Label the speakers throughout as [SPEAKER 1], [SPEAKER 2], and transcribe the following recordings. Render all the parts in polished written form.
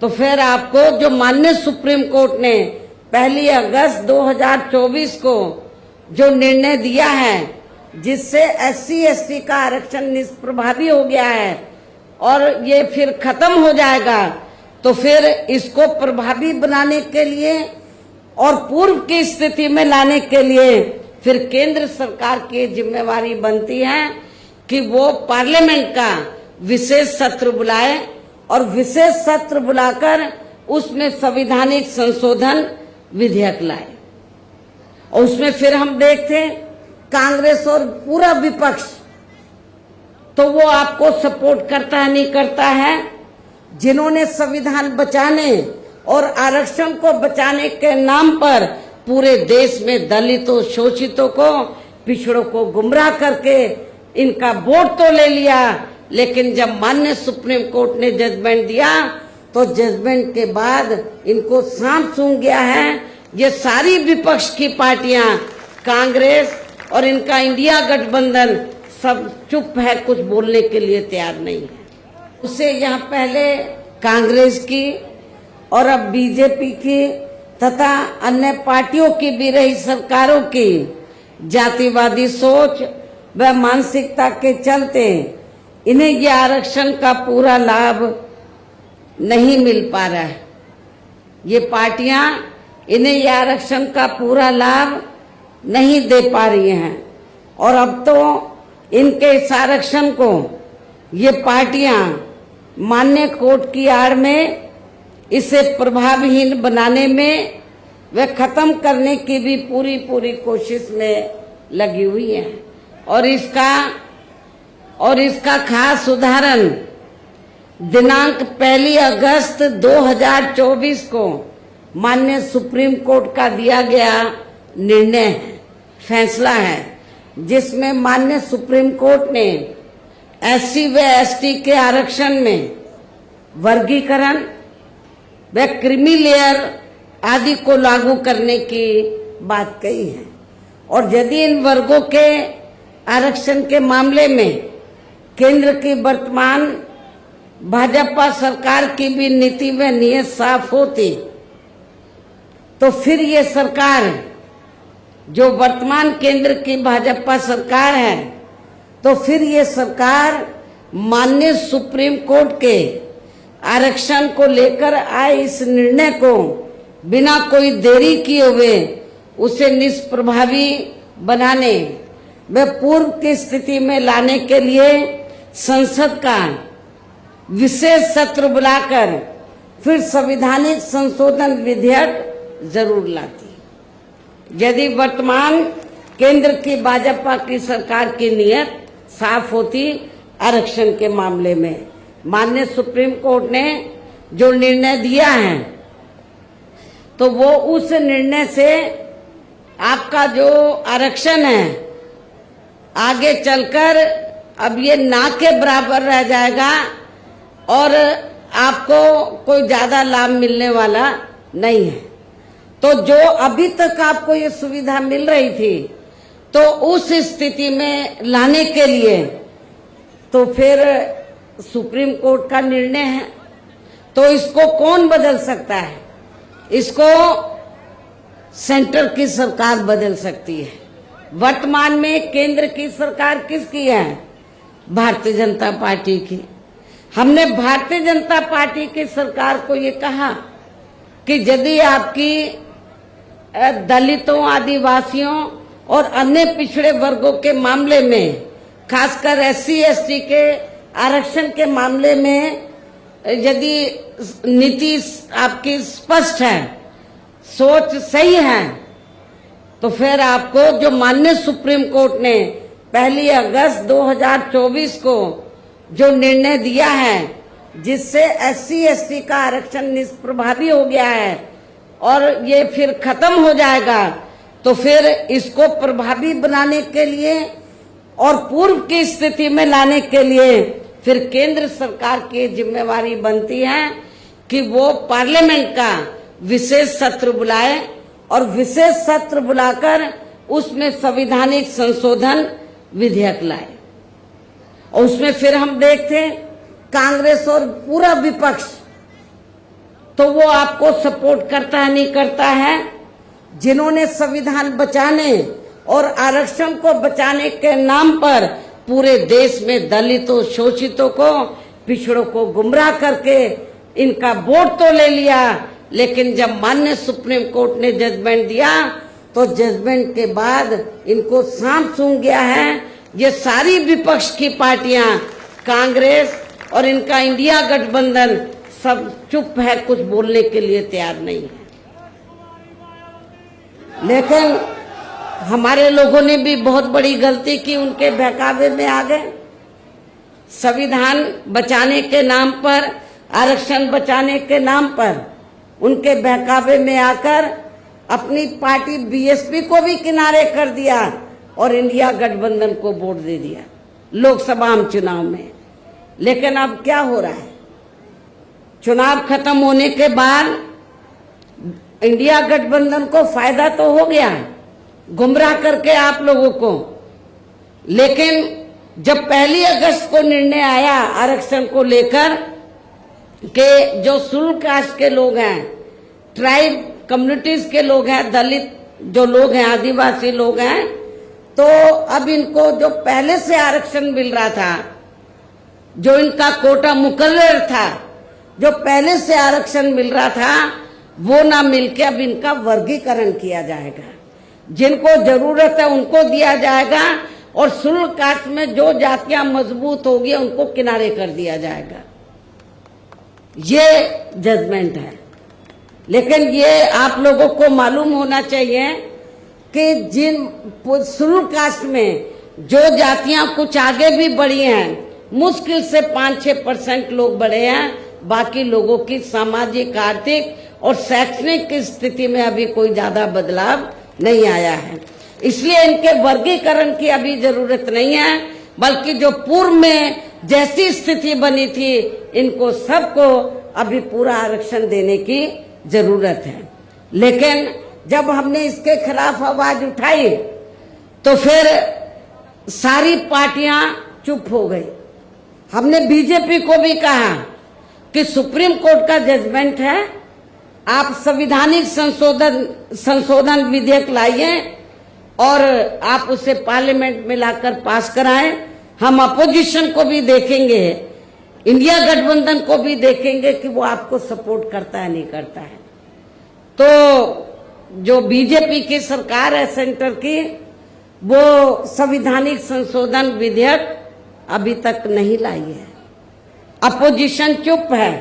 [SPEAKER 1] तो फिर आपको जो माननीय सुप्रीम कोर्ट ने 1 अगस्त 2024 को जो निर्णय दिया है, जिससे SC ST का आरक्षण निष्प्रभावी हो गया है और ये फिर खत्म हो जाएगा, तो फिर इसको प्रभावी बनाने के लिए और पूर्व की स्थिति में लाने के लिए फिर केंद्र सरकार की जिम्मेवारी बनती है कि वो पार्लियामेंट का विशेष सत्र बुलाए और विशेष सत्र बुलाकर उसमें संवैधानिक संशोधन विधेयक लाए। और उसमें फिर हम देखते हैं कांग्रेस और पूरा विपक्ष तो वो आपको सपोर्ट करता है नहीं करता है, जिन्होंने संविधान बचाने और आरक्षण को बचाने के नाम पर पूरे देश में दलितों, शोषितों को, पिछड़ों को गुमराह करके इनका वोट तो ले लिया, लेकिन जब माननीय सुप्रीम कोर्ट ने जजमेंट दिया तो जजमेंट के बाद इनको सांप सूंघ गया है। ये सारी विपक्ष की पार्टियां, कांग्रेस और इनका इंडिया गठबंधन सब चुप है, कुछ बोलने के लिए तैयार नहीं है। उसे यहाँ पहले कांग्रेस की और अब बीजेपी की तथा अन्य पार्टियों की भी रही सरकारों की जातिवादी सोच व मानसिकता के चलते इन्हें ये आरक्षण का पूरा लाभ नहीं मिल पा रहा है। ये पार्टियां इन्हें ये आरक्षण का पूरा लाभ नहीं दे पा रही हैं और अब तो इनके इस आरक्षण को ये पार्टियां माननीय कोर्ट की आड़ में इसे प्रभावहीन बनाने में व खत्म करने की भी पूरी कोशिश में लगी हुई है। और इसका खास उदाहरण दिनांक 1 अगस्त 2024 को माननीय सुप्रीम कोर्ट का दिया गया निर्णय है, फैसला है, जिसमें माननीय सुप्रीम कोर्ट ने SC व ST के आरक्षण में वर्गीकरण व क्रीमी लेयर आदि को लागू करने की बात कही है। और यदि इन वर्गों के आरक्षण के मामले में केंद्र की वर्तमान भाजपा सरकार की भी नीति व नीयत साफ होती, तो फिर ये सरकार, जो वर्तमान केंद्र की भाजपा सरकार है, तो फिर ये सरकार माननीय सुप्रीम कोर्ट के आरक्षण को लेकर आए इस निर्णय को बिना कोई देरी किए हुए उसे निष्प्रभावी बनाने व पूर्व की स्थिति में लाने के लिए संसद का विशेष सत्र बुलाकर फिर संवैधानिक संशोधन विधेयक जरूर लाती। यदि वर्तमान केंद्र की भाजपा की सरकार की नीयत साफ होती आरक्षण के मामले में, माननीय सुप्रीम कोर्ट ने जो निर्णय दिया है, तो वो उस निर्णय से आपका जो आरक्षण है आगे चलकर अब ये ना के बराबर रह जाएगा और आपको कोई ज्यादा लाभ मिलने वाला नहीं है। तो जो अभी तक आपको ये सुविधा मिल रही थी, तो उस स्थिति में लाने के लिए तो फिर सुप्रीम कोर्ट का निर्णय है, तो इसको कौन बदल सकता है? इसको सेंटर की सरकार बदल सकती है। वर्तमान में केंद्र की सरकार किसकी है? भारतीय जनता पार्टी की। हमने भारतीय जनता पार्टी की सरकार को ये कहा कि यदि आपकी दलितों, आदिवासियों और अन्य पिछड़े वर्गों के मामले में, खासकर SC ST के आरक्षण के मामले में यदि नीति आपकी स्पष्ट है, सोच सही है, तो फिर आपको जो माननीय सुप्रीम कोर्ट ने 1 अगस्त 2024 को जो निर्णय दिया है, जिससे SC ST का आरक्षण निष्प्रभावी हो गया है और ये फिर खत्म हो जाएगा, तो फिर इसको प्रभावी बनाने के लिए और पूर्व की स्थिति में लाने के लिए फिर केंद्र सरकार की जिम्मेवारी बनती है कि वो पार्लियामेंट का विशेष सत्र बुलाए और विशेष सत्र बुलाकर उसमें संवैधानिक संशोधन विधेयक लाए। और उसमें फिर हम देखते हैं कांग्रेस और पूरा विपक्ष तो वो आपको सपोर्ट करता है नहीं करता है? जिन्होंने संविधान बचाने और आरक्षण को बचाने के नाम पर पूरे देश में दलितों, शोषितों को, पिछड़ों को गुमराह करके इनका वोट तो ले लिया, लेकिन जब माननीय सुप्रीम कोर्ट ने जजमेंट दिया तो जजमेंट के बाद इनको सांप सूंघ गया है। ये सारी विपक्ष की पार्टियां, कांग्रेस और इनका इंडिया गठबंधन सब चुप है, कुछ बोलने के लिए तैयार नहीं है। लेकिन हमारे लोगों ने भी बहुत बड़ी गलती की, उनके बहकावे में आ गए। संविधान बचाने के नाम पर, आरक्षण बचाने के नाम पर उनके बहकावे में आकर अपनी पार्टी बीएसपी को भी किनारे कर दिया और इंडिया गठबंधन को वोट दे दिया लोकसभा चुनाव में। लेकिन अब क्या हो रहा है? चुनाव खत्म होने के बाद इंडिया गठबंधन को फायदा तो हो गया गुमराह करके आप लोगों को, लेकिन जब 1 अगस्त को निर्णय आया आरक्षण को लेकर के जो शेड्यूल कास्ट के लोग हैं, ट्राइब कम्युनिटीज के लोग हैं, दलित जो लोग हैं, आदिवासी लोग हैं, तो अब इनको जो पहले से आरक्षण मिल रहा था, जो इनका कोटा मुकर्रर था, जो पहले से आरक्षण मिल रहा था, वो ना मिलके अब इनका वर्गीकरण किया जाएगा। जिनको जरूरत है उनको दिया जाएगा और शेड्यूल कास्ट में जो जातियां मजबूत होगी उनको किनारे कर दिया जाएगा। ये जजमेंट है। लेकिन ये आप लोगों को मालूम होना चाहिए कि जिन शेड्यूल कास्ट में जो जातियां कुछ आगे भी बढ़ी हैं, मुश्किल से 5-6% लोग बढ़े हैं, बाकी लोगों की सामाजिक, आर्थिक और शैक्षणिक स्थिति में अभी कोई ज्यादा बदलाव नहीं आया है। इसलिए इनके वर्गीकरण की अभी जरूरत नहीं है, बल्कि जो पूर्व में जैसी स्थिति बनी थी, इनको सबको अभी पूरा आरक्षण देने की जरूरत है। लेकिन जब हमने इसके खिलाफ आवाज उठाई तो फिर सारी पार्टियां चुप हो गई। हमने बीजेपी को भी कहा कि सुप्रीम कोर्ट का जजमेंट है, आप संविधानिक संशोधन विधेयक लाइए और आप उसे पार्लियामेंट में लाकर पास कराएं। हम अपोजिशन को भी देखेंगे, इंडिया गठबंधन को भी देखेंगे कि वो आपको सपोर्ट करता है नहीं करता है। तो जो बीजेपी की सरकार है सेंटर की, वो संविधानिक संशोधन विधेयक अभी तक नहीं लाई है, अपोजिशन चुप है।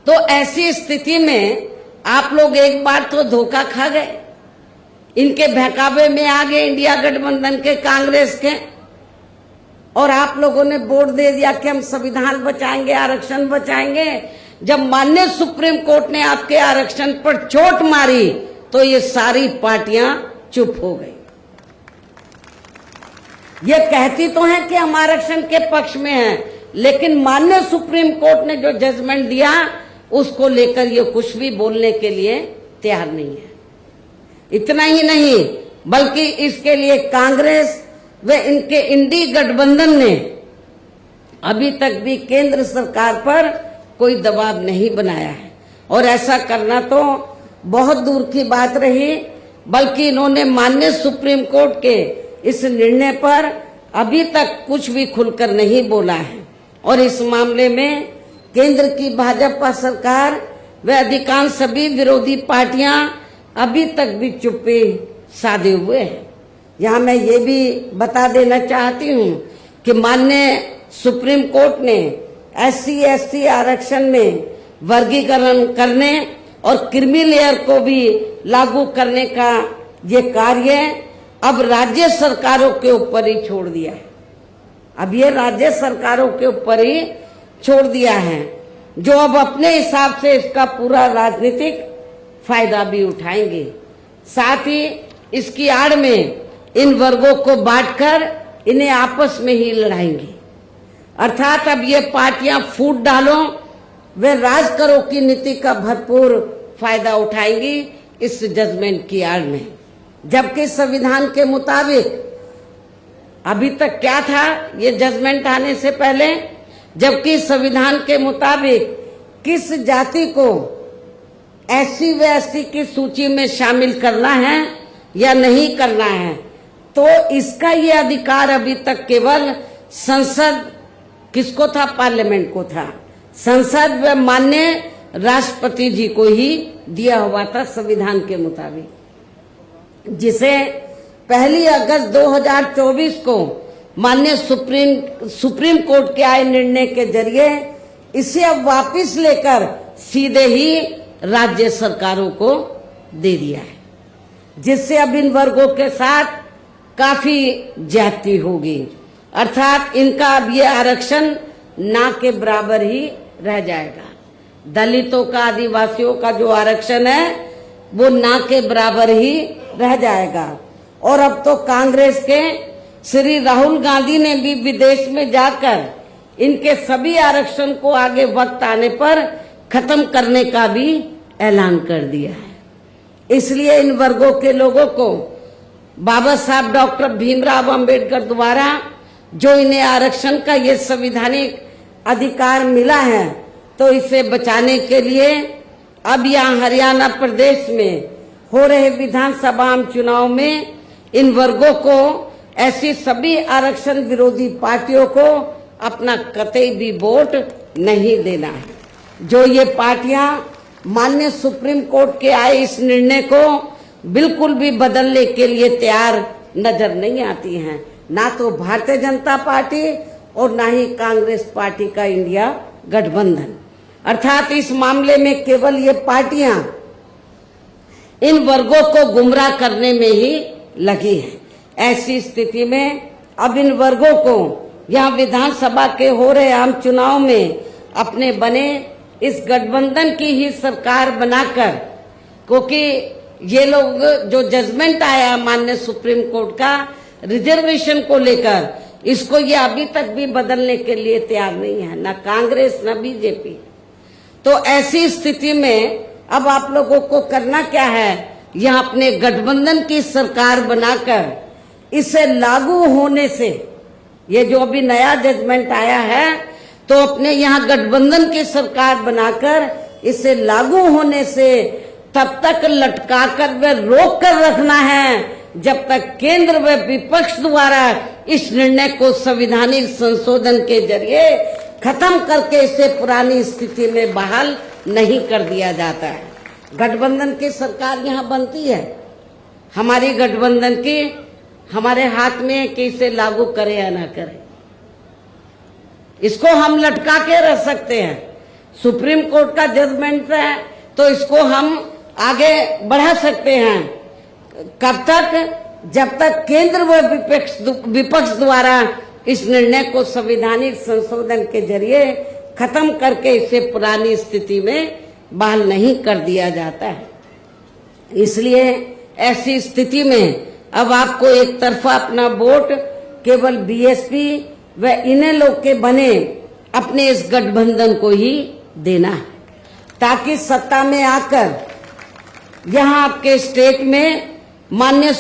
[SPEAKER 1] तो ऐसी स्थिति में आप लोग एक बार तो धोखा खा गए, इनके बहकावे में आ गए इंडिया गठबंधन के, कांग्रेस के, और आप लोगों ने वोट दे दिया कि हम संविधान बचाएंगे, आरक्षण बचाएंगे। जब माननीय सुप्रीम कोर्ट ने आपके आरक्षण पर चोट मारी तो ये सारी पार्टियां चुप हो गई। ये कहती तो हैं कि हम आरक्षण के पक्ष में हैं, लेकिन माननीय सुप्रीम कोर्ट ने जो जजमेंट दिया उसको लेकर ये कुछ भी बोलने के लिए तैयार नहीं है। इतना ही नहीं, बल्कि इसके लिए कांग्रेस व इनके इंडी गठबंधन ने अभी तक भी केंद्र सरकार पर कोई दबाव नहीं बनाया है, और ऐसा करना तो बहुत दूर की बात रही। बल्कि इन्होंने माननीय सुप्रीम कोर्ट के इस निर्णय पर अभी तक कुछ भी खुलकर नहीं बोला है, और इस मामले में केंद्र की भाजपा सरकार व अधिकांश सभी विरोधी पार्टियां अभी तक भी चुप्पी साधे हुए हैं। यहाँ मैं ये भी बता देना चाहती हूँ कि माननीय सुप्रीम कोर्ट ने SC/ST आरक्षण में वर्गीकरण करने और क्रीमी लेयर को भी लागू करने का ये कार्य अब राज्य सरकारों के ऊपर ही छोड़ दिया है। अब ये राज्य सरकारों के ऊपर ही छोड़ दिया है, जो अब अपने हिसाब से इसका पूरा राजनीतिक फायदा भी उठाएंगे। साथ ही इसकी आड़ में इन वर्गों को बांटकर इन्हें आपस में ही लड़ाएंगे। अर्थात अब ये पार्टियां फूट डालो वे राज करो की नीति का भरपूर फायदा उठाएंगी इस जजमेंट की आड़ में। जबकि संविधान के मुताबिक अभी तक क्या था ये जजमेंट आने से पहले, जबकि संविधान के मुताबिक किस जाति को एससी व एसटी की सूची में शामिल करना है या नहीं करना है, तो इसका ये अधिकार अभी तक केवल संसद, किसको था, पार्लियामेंट को था, संसद व माननीय राष्ट्रपति जी को ही दिया हुआ था संविधान के मुताबिक, जिसे 1 अगस्त 2024 को माननीय सुप्रीम कोर्ट के आए निर्णय के जरिए इसे अब वापस लेकर सीधे ही राज्य सरकारों को दे दिया है, जिससे अब इन वर्गों के साथ काफी ज्यादती होगी। अर्थात इनका अब ये आरक्षण ना के बराबर ही रह जाएगा। दलितों का, आदिवासियों का जो आरक्षण है वो ना के बराबर ही रह जाएगा। और अब तो कांग्रेस के श्री राहुल गांधी ने भी विदेश में जाकर इनके सभी आरक्षण को आगे वक्त आने पर खत्म करने का भी ऐलान कर दिया है। इसलिए इन वर्गों के लोगों को बाबा साहब डॉक्टर भीमराव अंबेडकर द्वारा जो इन्हें आरक्षण का ये संवैधानिक अधिकार मिला है, तो इसे बचाने के लिए अब यहाँ हरियाणा प्रदेश में हो रहे विधानसभा चुनाव में इन वर्गों को, ऐसी सभी आरक्षण विरोधी पार्टियों को अपना कतई भी वोट नहीं देना है। जो ये पार्टियां माननीय सुप्रीम कोर्ट के आए इस निर्णय को बिल्कुल भी बदलने के लिए तैयार नजर नहीं आती हैं, ना तो भारतीय जनता पार्टी और ना ही कांग्रेस पार्टी का इंडिया गठबंधन। अर्थात इस मामले में केवल ये पार्टियां इन वर्गों को गुमराह करने में ही लगी है। ऐसी स्थिति में अब इन वर्गों को यहाँ विधानसभा के हो रहे आम चुनाव में अपने बने इस गठबंधन की ही सरकार बनाकर, क्योंकि ये लोग जो जजमेंट आया माननीय सुप्रीम कोर्ट का रिजर्वेशन को लेकर, इसको ये अभी तक भी बदलने के लिए तैयार नहीं है, ना कांग्रेस ना बीजेपी। तो ऐसी स्थिति में अब आप लोगों को करना क्या है, यहाँ अपने गठबंधन की सरकार बनाकर इसे लागू होने से, ये जो अभी नया जजमेंट आया है, तो अपने यहाँ गठबंधन की सरकार बनाकर इसे लागू होने से तब तक लटका कर व रोक कर रखना है जब तक केंद्र व विपक्ष द्वारा इस निर्णय को संवैधानिक संशोधन के जरिए खत्म करके इसे पुरानी स्थिति में बहाल नहीं कर दिया जाता है। गठबंधन की सरकार यहाँ बनती है, हमारी गठबंधन की हमारे हाथ में है कि इसे लागू करे या ना करे। इसको हम लटका के रख सकते हैं, सुप्रीम कोर्ट का जजमेंट है तो इसको हम आगे बढ़ा सकते हैं। कब तक? जब तक केंद्र व विपक्ष द्वारा इस निर्णय को संवैधानिक संशोधन के जरिए खत्म करके इसे पुरानी स्थिति में बहाल नहीं कर दिया जाता है। इसलिए ऐसी स्थिति में अब आपको एक तरफा अपना वोट केवल बीएसपी व इन्हें लोग के बने अपने इस गठबंधन को ही देना है, ताकि सत्ता में आकर यहाँ आपके स्टेट में माननीय